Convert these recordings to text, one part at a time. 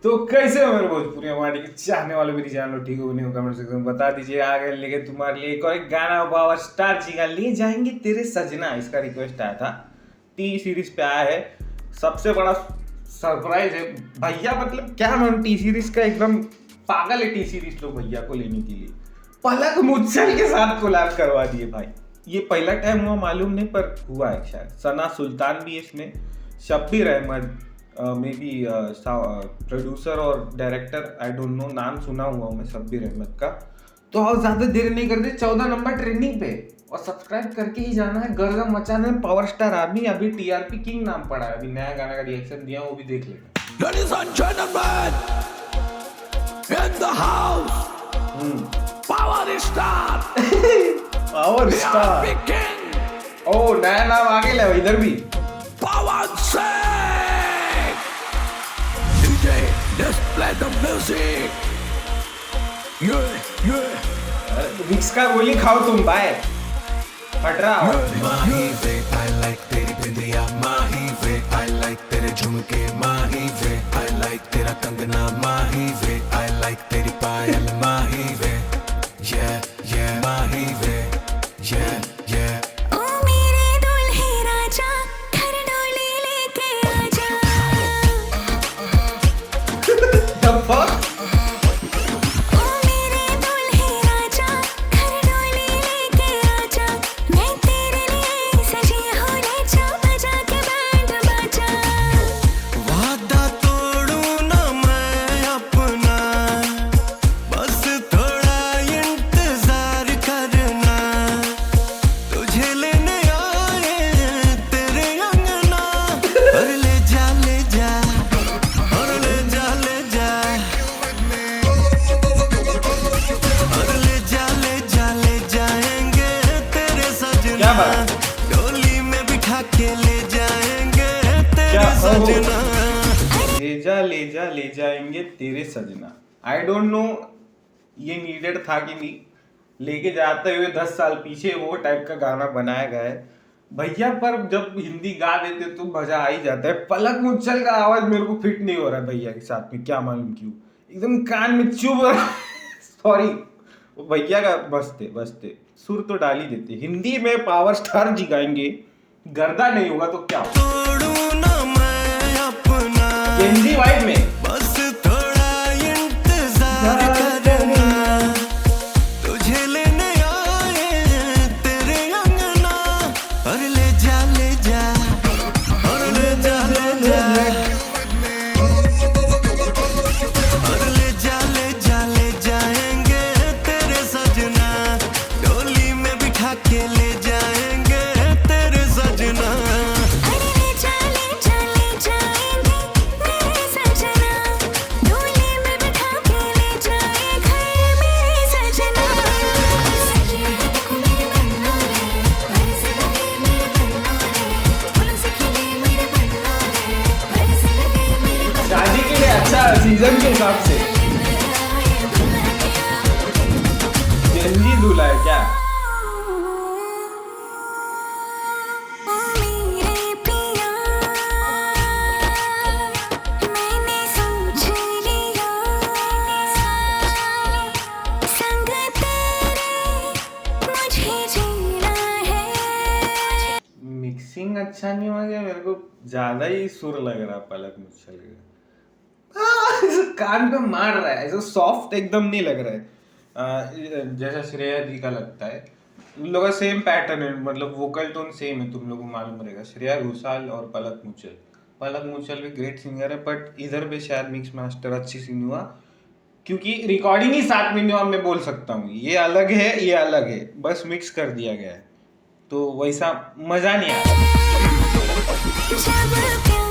तो कैसे हो मेरे भोजपुरी हमारे के चाहने वाले, मेरी जान लो ठीक हो नहीं हो कमेंट सेक्शन में बता दीजिए। आगे लेके तुम्हारे लिए एक और एक गाना पावर स्टार जी का ले जाएंगे तेरे सजना, इसका रिक्वेस्ट आया था, टी सीरीज पे आया है। सबसे बड़ा सरप्राइज है भैया, मतलब क्या नाम, टी सीरीज का एकदम पागल है टी सीरीज लोग भैया को लेने के लिए। पलक मुच्छल के साथ कोलैब करवा दिए भाई, ये पहला टाइम हुआ मालूम नहीं पर हुआ है शायद। सना सुल्तान भी इसमें, Shabbir Ahmad may be producer और डायरेक्टर, आई डोंट नो, नाम सुना हुआ हूँ मैं शब्बीर अहमद का। तो और ज्यादा देर नहीं करते, 14 नंबर ट्रेंडिंग पे, और सब्सक्राइब करके ही जाना है। गर्दा मचाना है पावर स्टार आर्मी। अभी टीआरपी किंग नाम पड़ा है, अभी नया गाना का रिएक्शन दिया, वो भी देख लेना। Ladies and gentlemen, in the house, Power Star, power star TRP King, ओ नया नाम आ गया है इधर भी। Power Singh. DJ, let's play the music. Yeah. Mix का गोली खाओ तुम बाय, फट रहा हो। माही वे I like तेरी बिंदिया माही वे I like तेरे झुमके माही वे I like तेरा कंगना माही वे I like तेरी पायल माही वे yeah माही वे yeah ओ मेरे दुल्हे राजा घर डोली लेके आजा। The fuck? ओ मेरे दुल्हे राजा घर डोली लेके आजा। मैं तेरे लिए सजी हूँ, ले बजा के बैंड बाजा। वादा तोड़ूं ना मैं अपना बस थोड़ा इंतजार करना तुझे लेने आए तेरे अंगना और ले जा और ले जा और ले जाएंगे तेरे सजना क्या बात? डोली में बिठा के ले जाएंगे तेरे क्या? सजना ले जाएंगे तेरे सजना। आई डोंट नो ये नीडेड था कि नहीं, लेके जाते हुए 10 साल पीछे वो टाइप का गाना बनाया गया है भैया। पर जब हिंदी गा देते तो मजा आ ही जाता है। पलक मुच्छल का आवाज मेरे को फिट नहीं हो रहा है भैया के साथ में, क्या मालूम क्यों, एकदम कान में चुभ रहा है। सॉरी, वो भैया का बसते सुर तो डाल ही देते। हिंदी में पावर स्टार जी गाएंगे, गर्दा नहीं होगा तो क्या होगा? तोड़ूं ना मैं अपना हिंदी वाइब में बस थोड़ा इंतजार करना तुझे लेने आए तेरे अंगना और ले जा और ले जा और ले जाएंगे तेरे सजना डोली में बिठा के ले जाएंगे तेरे सजना अरे ले जाएंगे मेरे सजना। डोली में बिठा के ले जाए घर मेरे सजना। सजे हैं देखो मेरे बन्नों ने, बरस लगे मेरे बन्नों ने, फूलों से खिले मेरे बन्नों ने, बरस लगे मेरे बन्नों ने। शादी के लिए अच्छा सीजन के हिसाब से जल्दी दूल्हा है क्या? ओ मेरे पिया मैंने सोच लिया, संग तेरे मुझे जीना है। मिक्सिंग अच्छा नहीं हो गया, मेरे को ज्यादा ही सुर लग रहा पलक मुच्छल का। कान पे मार रहा है, ऐसा सॉफ्ट एकदम नहीं लग रहा है जैसा श्रेया जी का लगता है। उन लोगों का सेम पैटर्न है, मतलब वोकल टोन सेम है, तुम लोगों को मालूम रहेगा। श्रेया घोषाल और पलक मुच्छल भी ग्रेट सिंगर है, बट इधर पे शायद मिक्स मास्टर अच्छी सी नहीं हुआ, क्योंकि रिकॉर्डिंग ही साथ में नहीं हुआ। मैं बोल सकता हूँ ये अलग है, ये अलग है, बस मिक्स कर दिया गया है, तो वैसा मजा नहीं आया। जब प्यार किया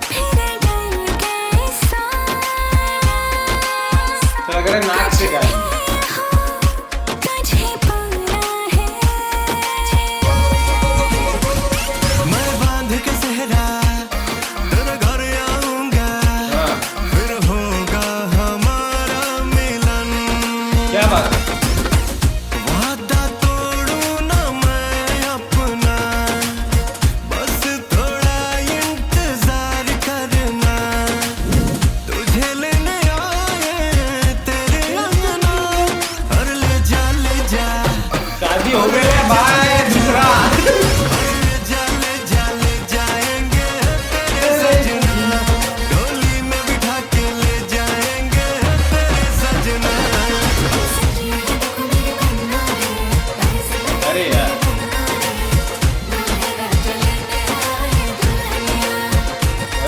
फिर डर कैसा, तो लग रहा है नाक से गाएंगे। तुझे पाना है। मैं बांध के सहरा तेरे घर आऊंगा हाँ, फिर होगा हमारा मिलन क्या बात है? वादा तोड़ूं ना मैं अपना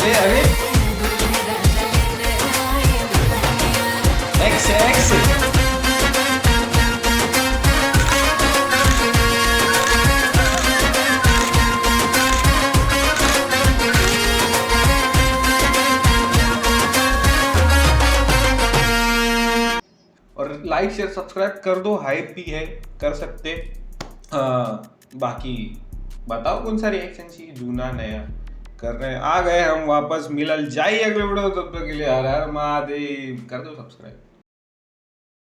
अरे अरे एक्स एक्स और लाइक शेयर सब्सक्राइब कर दो, हाइप भी है, कर सकते। बाकी बताओ कौन सा रिएक्शन चाहिए, जूना नया कर रहे हैं। आ गए हम वापस, मिलल जाइए अगले वीडियो, तब तक के लिए हर हर महादेव, कर दो सब्सक्राइब।